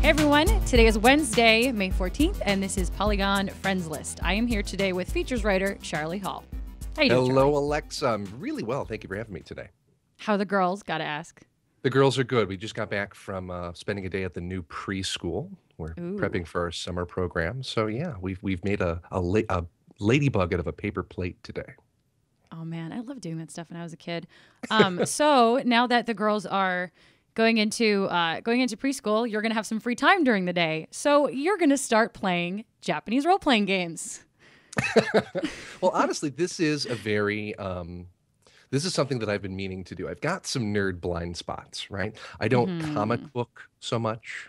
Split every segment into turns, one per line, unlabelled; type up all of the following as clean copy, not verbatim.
Hey everyone, today is Wednesday, May 14th, and this is Polygon Friends List. I am here today with features writer Charlie Hall. How you doing,
Hello,
Charlie?
Alexa. I'm really well. Thank you for having me today.
How are the girls? Gotta ask.
The girls are good. We just got back from spending a day at the new preschool. We're
Ooh.
prepping for our summer program. So yeah, we've made a ladybug out of a paper plate today.
Oh man, I loved doing that stuff when I was a kid. So now that the girls are going into preschool, you're gonna have some free time during the day. So you're gonna start playing Japanese role-playing games.
Well, honestly, this is a very this is something that I've been meaning to do. I've got some nerd blind spots, right? I don't comic
Hmm.
book so much.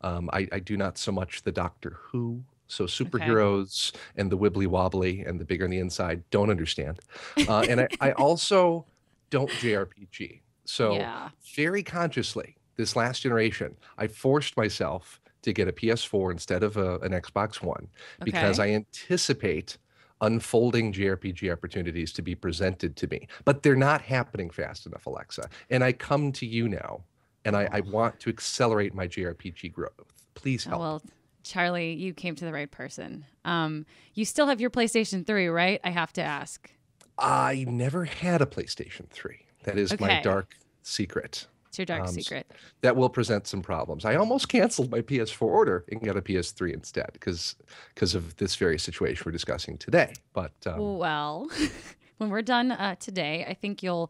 I do not so much the Doctor Who. So
Okay.
superheroes and the wibbly wobbly and the bigger on the inside don't understand. And I also don't JRPG. So
Yeah.
very consciously, this last generation, I forced myself to get a PS4 instead of an Xbox One because
Okay.
I anticipate unfolding JRPG opportunities to be presented to me. But they're not happening fast enough, Alexa. And I come to you now, and I
Oh.
want to accelerate my JRPG growth. Please
Oh,
help.
well, Charlie, you came to the right person. You still have your PlayStation 3, right? I have to ask.
I never had a PlayStation 3. That is my
Okay.
dark secret.
It's your dark
S-
secret.
that will present some problems. I almost canceled my PS4 order and got a PS3 instead because of this very situation we're discussing today. But
Well, when we're done today, I think you'll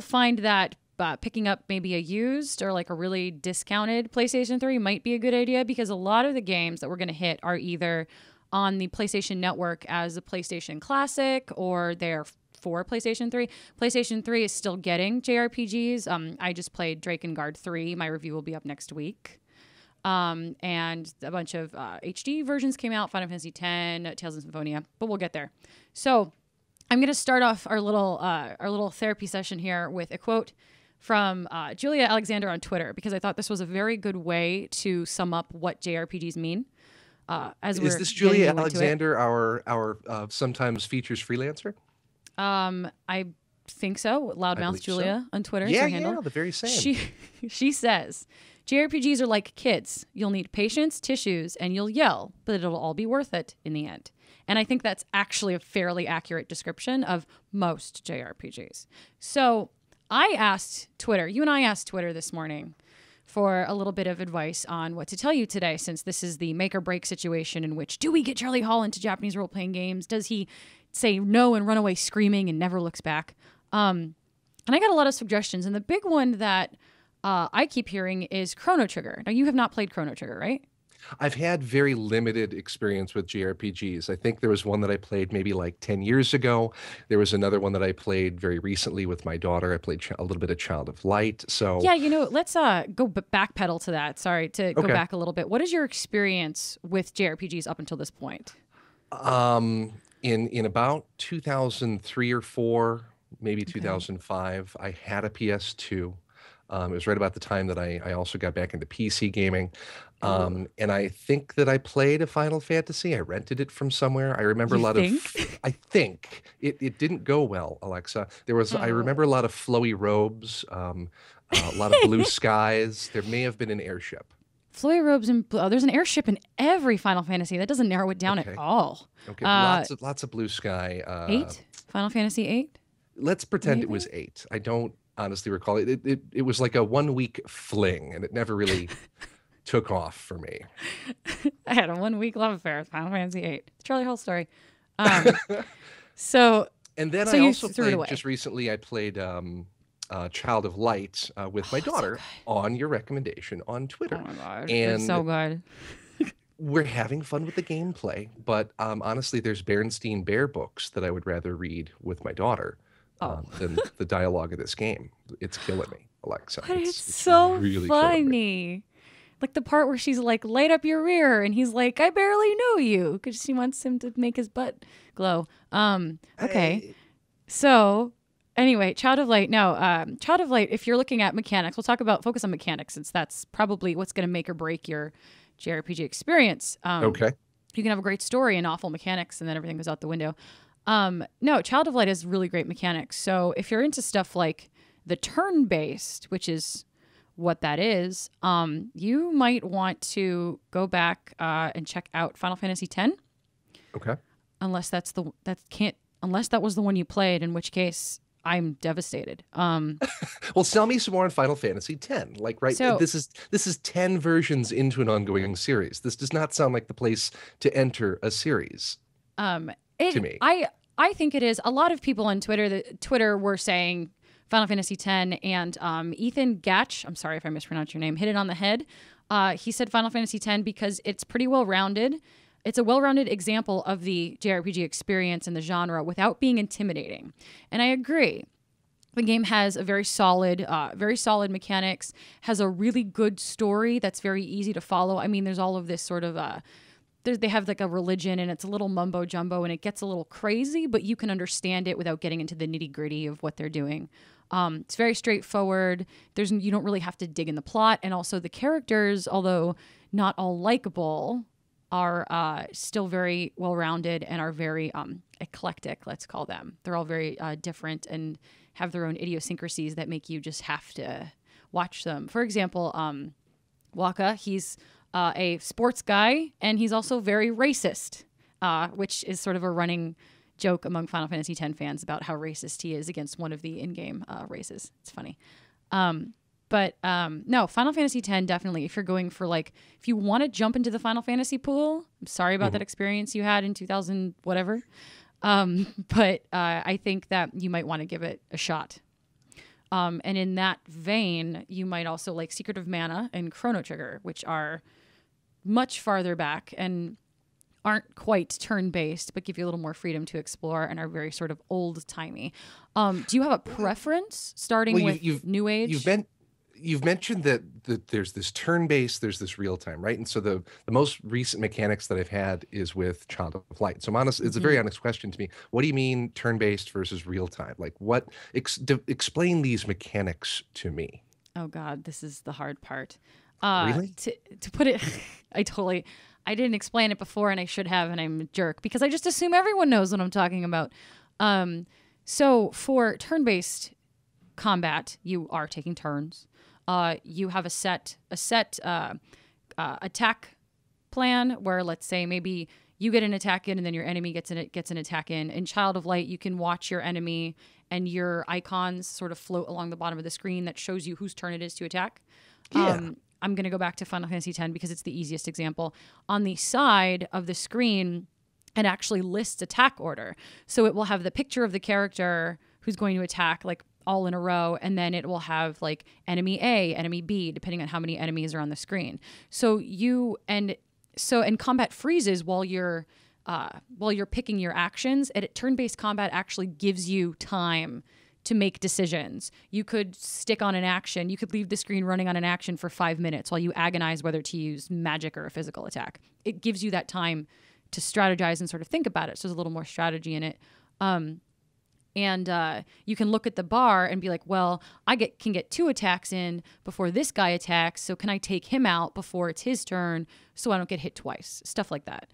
find that picking up maybe a used or like a really discounted PlayStation 3 might be a good idea because a lot of the games that we're going to hit are either on the PlayStation Network as a PlayStation Classic or they're for PlayStation 3. PlayStation 3 is still getting JRPGs. I just played Drakengard 3. My review will be up next week. And a bunch of HD versions came out, Final Fantasy X, Tales of Symphonia, but we'll get there. So I'm going to start off our little therapy session here with a quote from Julia Alexander on Twitter because I thought this was a very good way to sum up what JRPGs mean as
is
we're
this
getting
Julia
you into it.
Alexander, our sometimes features freelancer?
I think so.
I
Loudmouth
believe so.
Julia on Twitter is
Yeah,
her
yeah,
handle.
the very same.
She she says JRPGs are like kids. You'll need patience, tissues, and you'll yell, but it'll all be worth it in the end. And I think that's actually a fairly accurate description of most JRPGs. So I asked Twitter, you and I asked Twitter this morning for a little bit of advice on what to tell you today, since this is the make or break situation in which do we get Charlie Hall into Japanese role playing games? Does he say no and run away screaming and never looks back? And I got a lot of suggestions. And the big one that I keep hearing is Chrono Trigger. Now, you have not played Chrono Trigger, right?
I've had very limited experience with JRPGs. I think there was one that I played maybe like 10 years ago. There was another one that I played very recently with my daughter. I played a little bit of Child of Light. So,
Yeah, let's go backpedal to that. Sorry to go
okay.
back a little bit. What is your experience with JRPGs up until this point?
In about 2003 or 4, maybe
Okay.
2005, I had a PS2. It was right about the time that I also got back into PC gaming.
Ooh.
And I think that I played a Final Fantasy. I rented it from somewhere. I remember a
You
lot of,
think?
I think it didn't go well, Alexa. I remember
Oh.
a lot of flowy robes, a lot of blue skies. There may have been an airship.
Flurry robes and there's an airship in every Final Fantasy. That doesn't narrow it down at
Okay.
all.
Okay.
Uh,
Lots of blue sky.
Eight? Final Fantasy 8?
Let's pretend it was
Maybe?
8. I don't honestly recall it. It was like a 1 week fling, and it never really took off for me.
I had a 1 week love affair with Final Fantasy 8. The Charlie Hall story. Um, so
And then
so
I
you
also
threw it
played just
away.
recently. I played Child of Light with my
Oh, it's so
daughter
good.
on your recommendation on
Oh
Twitter,
my gosh, it's
and
so good.
we're having fun with the gameplay. But honestly, there's Berenstain Bear books that I would rather read with my daughter
Oh,
than the dialogue of this game. It's killing me, Alexa.
but it's
It's
so
really killing me.
funny. Like the part where she's like, light up your rear, and he's like, I barely know you, because she wants him to make his butt glow. Okay.
I,
So anyway, Child of Light. No, Child of Light. If you're looking at mechanics, we'll focus on mechanics, since that's probably what's going to make or break your JRPG experience.
okay.
You can have a great story and awful mechanics, and then everything goes out the window. No, Child of Light has really great mechanics. So if you're into stuff like the turn-based, which is what that is, you might want to go back and check out Final Fantasy X.
Okay.
Unless unless that was the one you played, in which case I'm devastated.
Well, tell me some more on Final Fantasy X. Like, right,
So
this is 10 versions into an ongoing series. This does not sound like the place to enter a series to me.
I think it is. A lot of people on Twitter were saying Final Fantasy X, and Ethan Gatch, I'm sorry if I mispronounced your name, hit it on the head. He said Final Fantasy X because it's pretty well-rounded. It's a well-rounded example of the JRPG experience in the genre without being intimidating. And I agree. The game has a very solid mechanics, has a really good story that's very easy to follow. I mean, there's all of this sort of they have like a religion, and it's a little mumbo jumbo, and it gets a little crazy, but you can understand it without getting into the nitty gritty of what they're doing. It's very straightforward. You don't really have to dig in the plot, and also the characters, although not all likable, are still very well-rounded and are very eclectic, let's call them. They're all very different and have their own idiosyncrasies that make you just have to watch them. For example, Waka, he's a sports guy, and he's also very racist, which is sort of a running joke among Final Fantasy X fans about how racist he is against one of the in-game races. It's funny. But no, Final Fantasy X, definitely, if you're going for if you want to jump into the Final Fantasy pool, I'm sorry about that experience you had in 2000, whatever. But I think that you might want to give it a shot. And in that vein, you might also like Secret of Mana and Chrono Trigger, which are much farther back and aren't quite turn-based, but give you a little more freedom to explore and are very sort of old-timey. Do you have a preference starting with New Age?
You've mentioned that there's this turn-based, there's this real-time, right? And so the most recent mechanics that I've had is with Child of Light. So it's a very honest question to me. What do you mean turn-based versus real-time? Like explain these mechanics to me.
Oh God, this is the hard part.
Really?
To put it, I didn't explain it before, and I should have, and I'm a jerk because I just assume everyone knows what I'm talking about. So for turn-based combat, you are taking turns. You have a set attack plan where, let's say, maybe you get an attack in and then your enemy gets an attack in. In Child of Light, you can watch your enemy and your icons sort of float along the bottom of the screen that shows you whose turn it is to attack.
Yeah.
I'm going to go back to Final Fantasy X because it's the easiest example. On the side of the screen, it actually lists attack order. So it will have the picture of the character who's going to attack, all in a row, and then it will have enemy A, enemy B, depending on how many enemies are on the screen. So combat freezes while you're picking your actions. And turn-based combat actually gives you time to make decisions. You could stick on an action. You could leave the screen running on an action for 5 minutes while you agonize whether to use magic or a physical attack. It gives you that time to strategize and sort of think about it. So there's a little more strategy in it. And you can look at the bar and be like, well, can get 2 attacks in before this guy attacks, so can I take him out before it's his turn so I don't get hit twice? Stuff like that.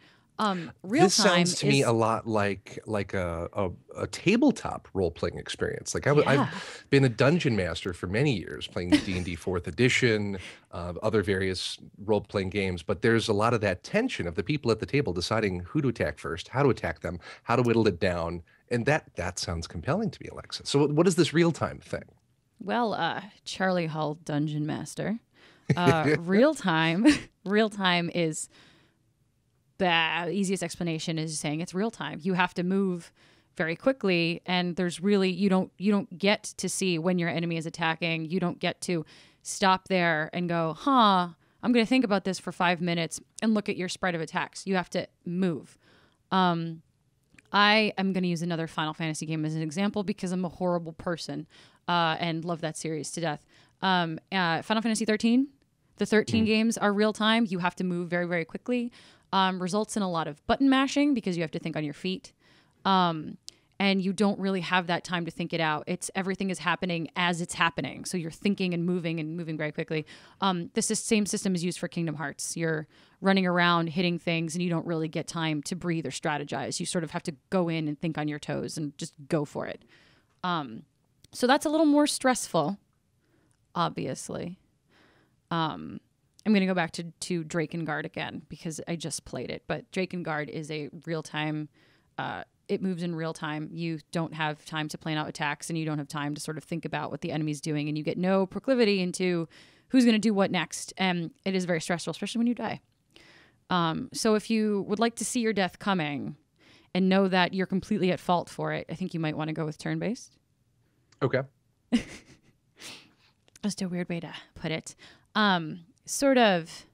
This sounds to me a lot like a tabletop role-playing experience. I've been a dungeon master for many years, playing D&D 4th edition, other various role-playing games, but there's a lot of that tension of the people at the table deciding who to attack first, how to attack them, how to whittle it down, and that sounds compelling to me, Alexa. So what is this real-time thing?
Well, Charlie Hull, Dungeon Master. Real-time is... The easiest explanation is saying it's real time. You have to move very quickly, and there's really you don't get to see when your enemy is attacking. You don't get to stop there and go, I'm going to think about this for 5 minutes and look at your spread of attacks. You have to move. I am going to use another Final Fantasy game as an example because I'm a horrible person and love that series to death. Final Fantasy 13. The 13 games are real time. You have to move very, very quickly. Results in a lot of button mashing because you have to think on your feet. And you don't really have that time to think it out. Everything is happening as it's happening. So you're thinking and moving very quickly. Same system is used for Kingdom Hearts. You're running around, hitting things, and you don't really get time to breathe or strategize. You sort of have to go in and think on your toes and just go for it. So that's a little more stressful, obviously. I'm going to go back to Drakengard again because I just played it. But Drakengard is a real-time, it moves in real time. You don't have time to plan out attacks, and you don't have time to sort of think about what the enemy's doing, and you get no proclivity into who's going to do what next. And it is very stressful, especially when you die. So if you would like to see your death coming and know that you're completely at fault for it, I think you might want to go with turn-based.
Okay.
Just a weird way to put it. Sort of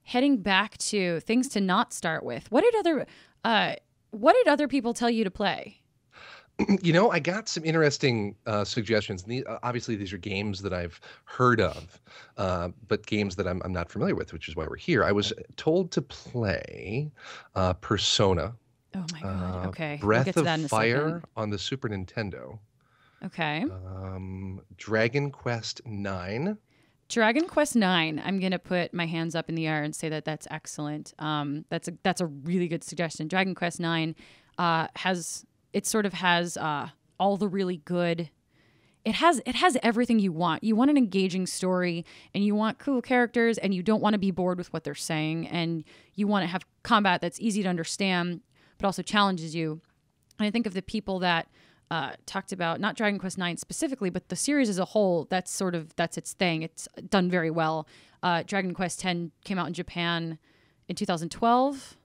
heading back to things to not start with. What did other people tell you to play?
I got some interesting suggestions. Obviously, these are games that I've heard of, but games that I'm not familiar with, which is why we're here. I was told to play Persona.
Oh my god! Okay,
Breath of Fire on the Super Nintendo.
Okay.
Dragon Quest IX. Dragon
Quest IX. I'm gonna put my hands up in the air and say that that's excellent. That's a really good suggestion. Dragon Quest IX has all the really good. It has everything you want. You want an engaging story, and you want cool characters, and you don't want to be bored with what they're saying, and you want to have combat that's easy to understand, but also challenges you. And I think of the people that talked about not Dragon Quest IX specifically, but the series as a whole. That's its thing. It's done very well. Dragon Quest X came out in Japan in 2012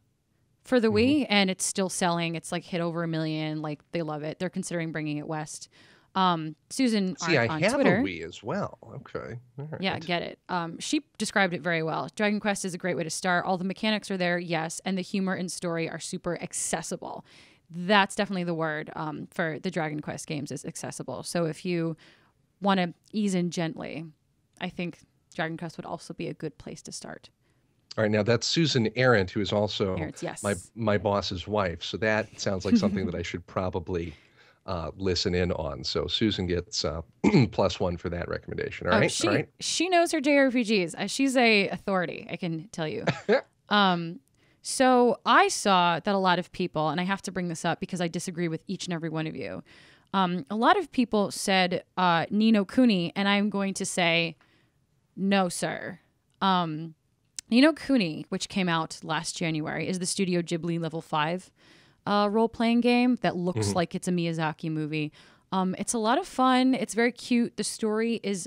for the Wii, and it's still selling. It's like hit over 1 million. Like, they love it. They're considering bringing it west. Susan on
I have
Twitter,
a Wii as well. Okay. All right.
Yeah, get it. She described it very well. Dragon Quest is a great way to start. All the mechanics are there, yes, and the humor and story are super accessible. That's definitely the word for the Dragon Quest games, is accessible. So if you want to ease in gently, I think Dragon Quest would also be a good place to start.
All right, now that's Susan Arendt, who is also
yes.
my boss's wife. So that sounds like something that I should probably listen in on. So Susan gets +1 for that recommendation. All right. All right.
She knows her JRPGs. She's a authority, I can tell you. So I saw that a lot of people, and I have to bring this up because I disagree with each and every one of you. A lot of people said Ni no Kuni, and I'm going to say, no, sir. Ni no Kuni, which came out last January, is the Studio Ghibli Level 5 role-playing game that looks like it's a Miyazaki movie. It's a lot of fun. It's very cute. The story is...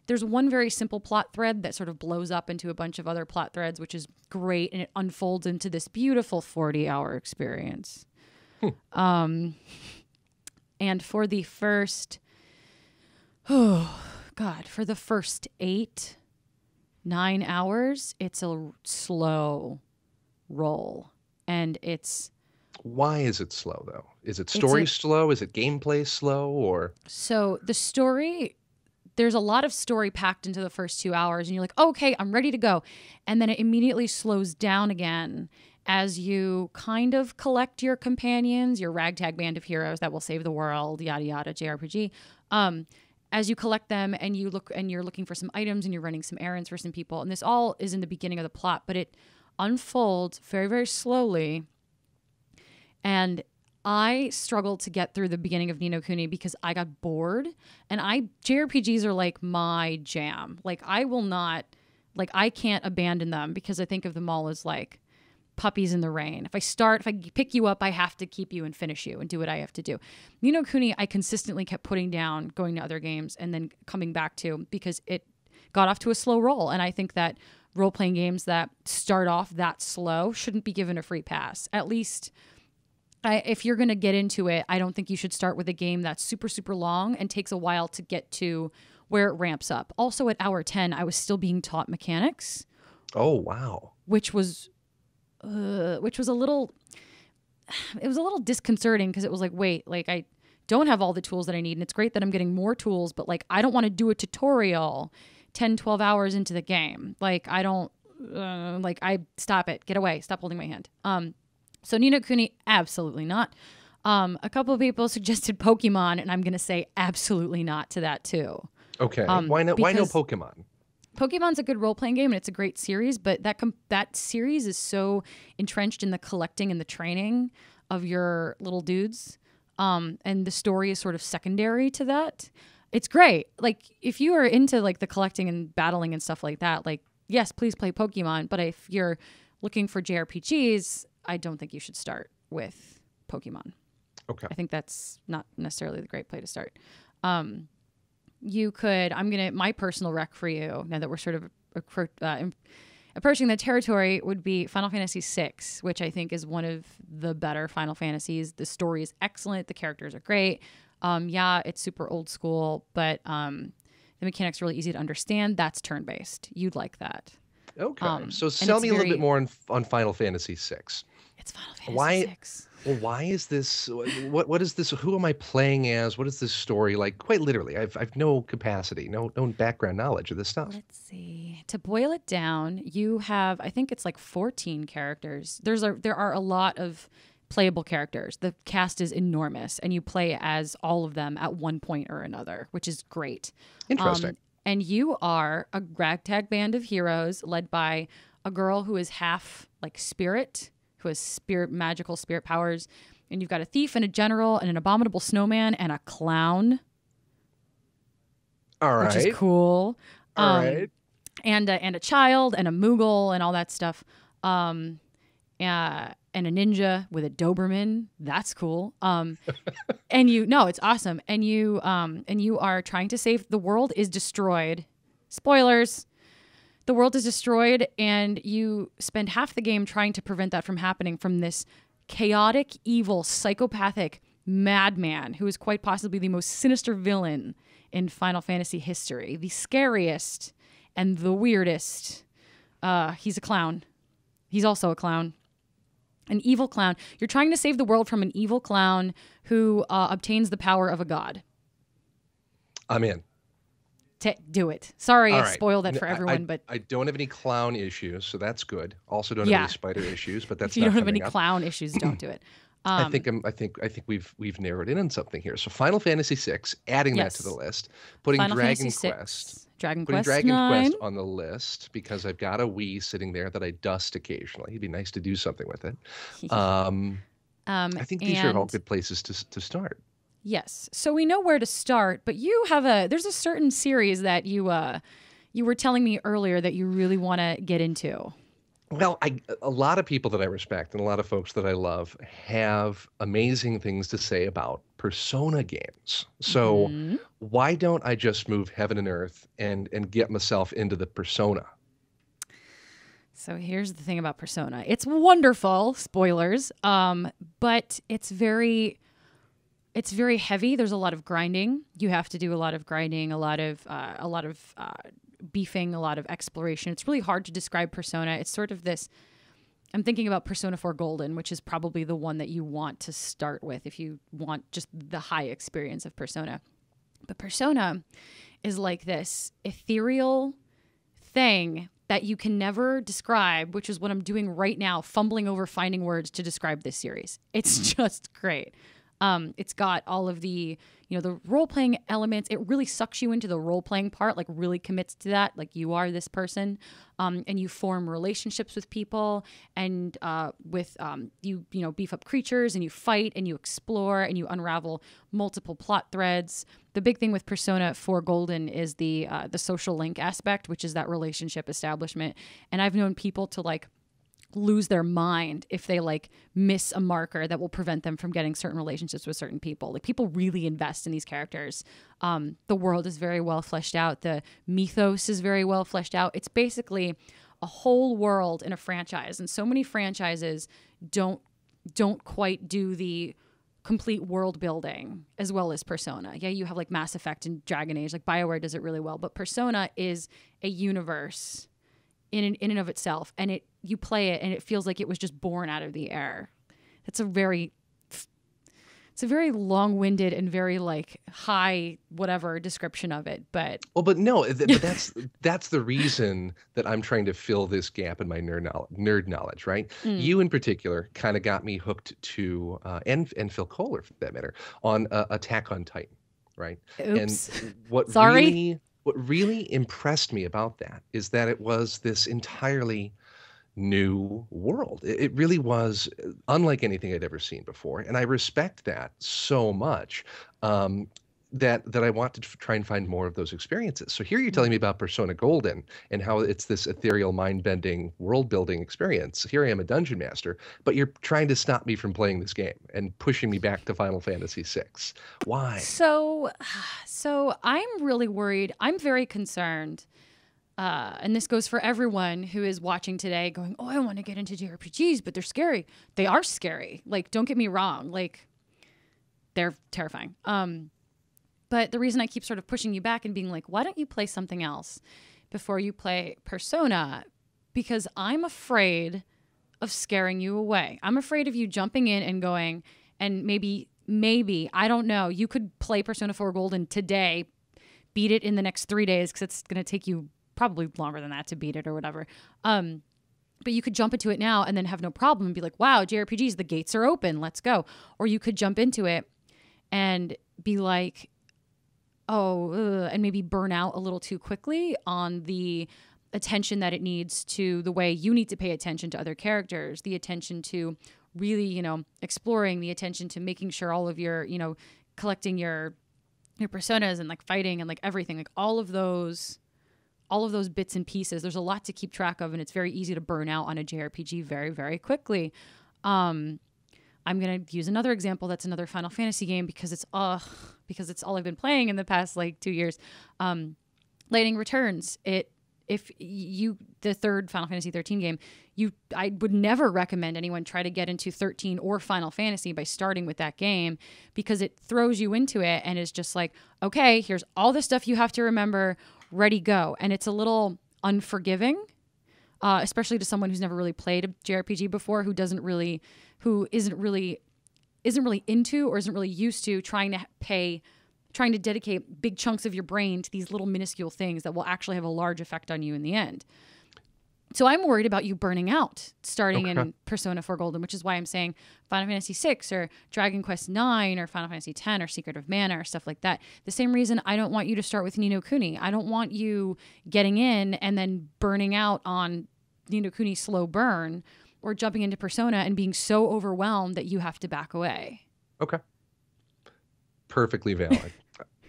there's one very simple plot thread that sort of blows up into a bunch of other plot threads, which is great, and it unfolds into this beautiful 40-hour experience. And for the first... for the first 8-9 hours, it's a slow roll. And it's...
Why is it slow, though? Is it story slow? Is it gameplay slow? Or
So the story... There's a lot of story packed into the first 2 hours, and you're like, okay, I'm ready to go. And then it immediately slows down again as you kind of collect your companions, your ragtag band of heroes that will save the world, yada, yada, JRPG. As you collect them and you're looking for some items and you're running some errands for some people. And this all is in the beginning of the plot, but it unfolds very, very slowly. And I struggled to get through the beginning of Ni no Kuni because I got bored, and JRPGs are like my jam. Like, I can't abandon them because I think of them all as like puppies in the rain. If I pick you up, I have to keep you and finish you and do what I have to do. Ni no Kuni, I consistently kept putting down, going to other games, and then coming back to because it got off to a slow roll. And I think that role-playing games that start off that slow shouldn't be given a free pass. At least... if you're going to get into it, I don't think you should start with a game that's super, super long and takes a while to get to where it ramps up. Also, at hour 10, I was still being taught mechanics.
Oh, wow.
Which was a little disconcerting because it was like, wait, like I don't have all the tools that I need. And it's great that I'm getting more tools, but like, I don't want to do a tutorial 10, 12 hours into the game. Like, I don't, stop it, get away, stop holding my hand. So Ni no Kuni, absolutely not. A couple of people suggested Pokemon, and I'm going to say absolutely not to that too.
Okay. Why no Pokemon?
Pokemon's a good role-playing game, and it's a great series, but that series is so entrenched in the collecting and the training of your little dudes, and the story is sort of secondary to that. It's great. Like if you are into like the collecting and battling and stuff like that, like yes, please play Pokemon. But if you're looking for JRPGs, I don't think you should start with Pokemon.
Okay.
I think that's not necessarily the great play to start. You could, my personal rec for you, now that we're sort of approaching the territory, would be Final Fantasy VI, which I think is one of the better Final Fantasies. The story is excellent. The characters are great. Yeah, it's super old school, but the mechanics are really easy to understand. That's turn-based. You'd like that.
Okay. So sell me a little bit more on Final Fantasy VI.
It's Final Fantasy VI.
Well, why is this? What is this? Who am I playing as? What is this story like? Quite literally, I've no capacity, no background knowledge of this stuff.
Let's see. To boil it down, you have, I think it's like 14 characters. There are a lot of playable characters. The cast is enormous, and you play as all of them at one point or another, which is great.
Interesting.
And you are a ragtag band of heroes led by a girl who is half like spirit, who has magical spirit powers. And you've got a thief and a general and an abominable snowman and a clown.
All right.
Which is cool.
All right.
And a child and a Moogle and all that stuff. And a ninja with a Doberman. That's cool. And it's awesome. And you are trying to save, the world is destroyed. Spoilers. The world is destroyed, and you spend half the game trying to prevent that from happening from this chaotic, evil, psychopathic madman who is quite possibly the most sinister villain in Final Fantasy history. The scariest and the weirdest. He's a clown. He's also a clown. An evil clown. You're trying to save the world from an evil clown who obtains the power of a god.
I'm in.
Do it. Sorry, I
right.
spoiled it for everyone, but
I don't have any clown issues, so that's good. Also, don't have any spider issues, but that's
if you don't have any
up.
clown issues, don't do it.
I think we've narrowed in on something here. So Final Fantasy VI, adding that to the list, putting
Final
Dragon
Fantasy
Quest,
Dragon
putting
Quest
Dragon
9.
Quest on the list because I've got a Wii sitting there that I dust occasionally. It'd be nice to do something with it. I think these are all good places to start.
Yes. So we know where to start, but there's a certain series that you were telling me earlier that you really want to get into.
Well, a lot of people that I respect and a lot of folks that I love have amazing things to say about Persona games. So why don't I just move heaven and earth and get myself into the Persona?
So here's the thing about Persona. It's wonderful, spoilers, but it's very heavy. There's a lot of grinding. You have to do a lot of grinding, a lot of beefing, a lot of exploration. It's really hard to describe Persona. It's sort of this, I'm thinking about Persona 4 Golden, which is probably the one that you want to start with if you want just the high experience of Persona. But Persona is like this ethereal thing that you can never describe, which is what I'm doing right now, fumbling over finding words to describe this series. It's just great. It's got all of the, the role-playing elements. It really sucks you into the role-playing part, like really commits to that. Like you are this person, and you form relationships with people, and you beef up creatures, and you fight, and you explore, and you unravel multiple plot threads. The big thing with Persona 4 Golden is the social link aspect, which is that relationship establishment. And I've known people to lose their mind if they miss a marker that will prevent them from getting certain relationships with certain people. People really invest in these characters. The world is very well fleshed out. The mythos is very well fleshed out. It's basically a whole world in a franchise. And so many franchises don't quite do the complete world building as well as Persona. Yeah, you have Mass Effect and Dragon Age. BioWare does it really well. But Persona is a universe in and of itself, and you play it and it feels like it was just born out of the air. It's a very long-winded and very high whatever description of it, but
no, but that's the reason that I'm trying to fill this gap in my nerd knowledge, right? You in particular kind of got me hooked to and Phil Kohler for that matter on Attack on Titan, right?
Oops.
And what really impressed me about that is that it was this entirely new world. It really was unlike anything I'd ever seen before, and I respect that so much. that I want to try and find more of those experiences. So here you're telling me about Persona Golden and how it's this ethereal, mind-bending, world-building experience. Here I am, a dungeon master, but you're trying to stop me from playing this game and pushing me back to Final Fantasy VI. Why?
So I'm really worried. I'm very concerned. And this goes for everyone who is watching today going, oh, I want to get into JRPGs, but they're scary. They are scary. Like, don't get me wrong. Like, they're terrifying. But the reason I keep sort of pushing you back and being like, why don't you play something else before you play Persona? Because I'm afraid of scaring you away. I'm afraid of you jumping in and going, and maybe, I don't know, you could play Persona 4 Golden today, beat it in the next 3 days, because it's going to take you probably longer than that to beat it or whatever. But you could jump into it now and then have no problem and be like, wow, JRPGs, the gates are open, let's go. Or you could jump into it and be like, and maybe burn out a little too quickly on the attention that it needs to the way you need to pay attention to other characters, the attention to really, exploring, the attention to making sure all of your, collecting your personas and like fighting and like everything, like all of those bits and pieces. There's a lot to keep track of, and it's very easy to burn out on a JRPG very, very quickly. I'm going to use another example that's another Final Fantasy game because it's all I've been playing in the past like 2 years. Lightning Returns. The third Final Fantasy 13 game, I would never recommend anyone try to get into 13 or Final Fantasy by starting with that game, because it throws you into it and is just like, okay, here's all the stuff you have to remember, ready, go. And it's a little unforgiving, especially to someone who's never really played a JRPG before, who isn't really into or isn't really used to trying to dedicate big chunks of your brain to these little minuscule things that will actually have a large effect on you in the end. So I'm worried about you burning out starting in Persona 4 Golden, which is why I'm saying Final Fantasy 6 or Dragon Quest 9 or Final Fantasy 10 or Secret of Mana or stuff like that. The same reason I don't want you to start with Ni no Kuni. I don't want you getting in and then burning out on Ni no Kuni's slow burn, or jumping into Persona and being so overwhelmed that you have to back away.
Okay. Perfectly valid.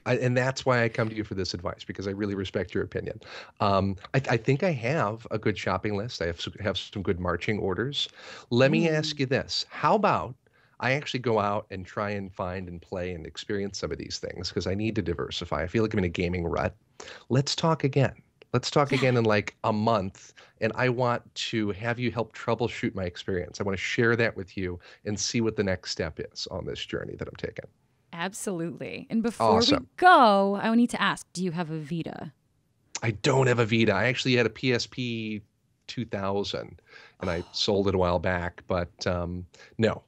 And that's why I come to you for this advice, because I really respect your opinion. I think I have a good shopping list. I have some good marching orders. Let me ask you this. How about I actually go out and try and find and play and experience some of these things, because I need to diversify. I feel like I'm in a gaming rut. Let's talk again. Let's talk again in like a month, and I want to have you help troubleshoot my experience. I want to share that with you and see what the next step is on this journey that I'm taking.
Absolutely. And before we go, I need to ask, do you have a Vita?
I don't have a Vita. I actually had a PSP 2000, and I sold it a while back, but no.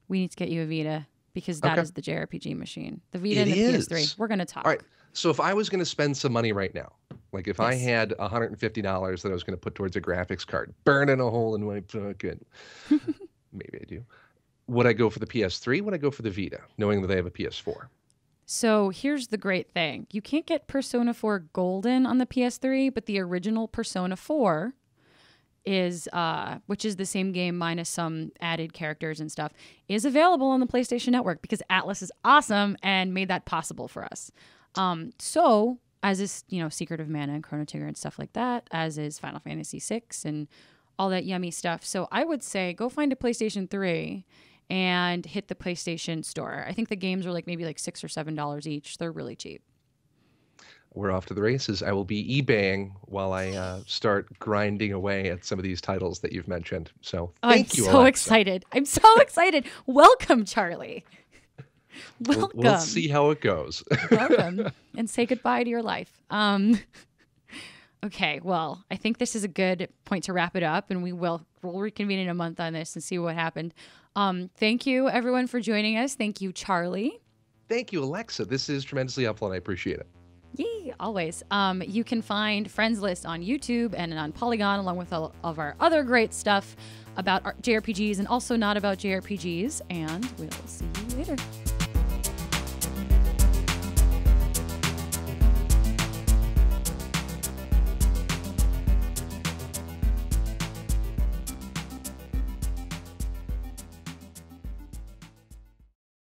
We need to get you a Vita, because that is the JRPG machine. The Vita and the PS3. We're going to talk.
All right. So if I was going to spend some money right now, like if I had $150 that I was going to put towards a graphics card, burning a hole in my pocket, maybe I do. Would I go for the PS3? Would I go for the Vita, knowing that they have a PS4?
So here's the great thing. You can't get Persona 4 Golden on the PS3, but the original Persona 4 is, which is the same game minus some added characters and stuff, is available on the PlayStation Network, because Atlas is awesome and made that possible for us. So as is, Secret of Mana and Chrono Trigger and stuff like that, as is Final Fantasy VI and all that yummy stuff. So I would say go find a PlayStation 3 and hit the PlayStation Store. I think the games are maybe $6 or $7 each. They're really cheap.
We're off to the races. I will be eBaying while I start grinding away at some of these titles that you've mentioned. So thank you,
I'm so
Alexa.
excited. I'm so excited. Welcome, Charlie. Welcome.
We'll see how it goes.
Welcome. And say goodbye to your life. Okay, well, I think this is a good point to wrap it up, and we'll reconvene in a month on this and see what happened. Thank you, everyone, for joining us. Thank you, Charlie.
Thank you, Alexa. This is tremendously helpful, and I appreciate it.
Yay, always. You can find Friends List on YouTube and on Polygon, along with all of our other great stuff about JRPGs and also not about JRPGs. And we'll see you later.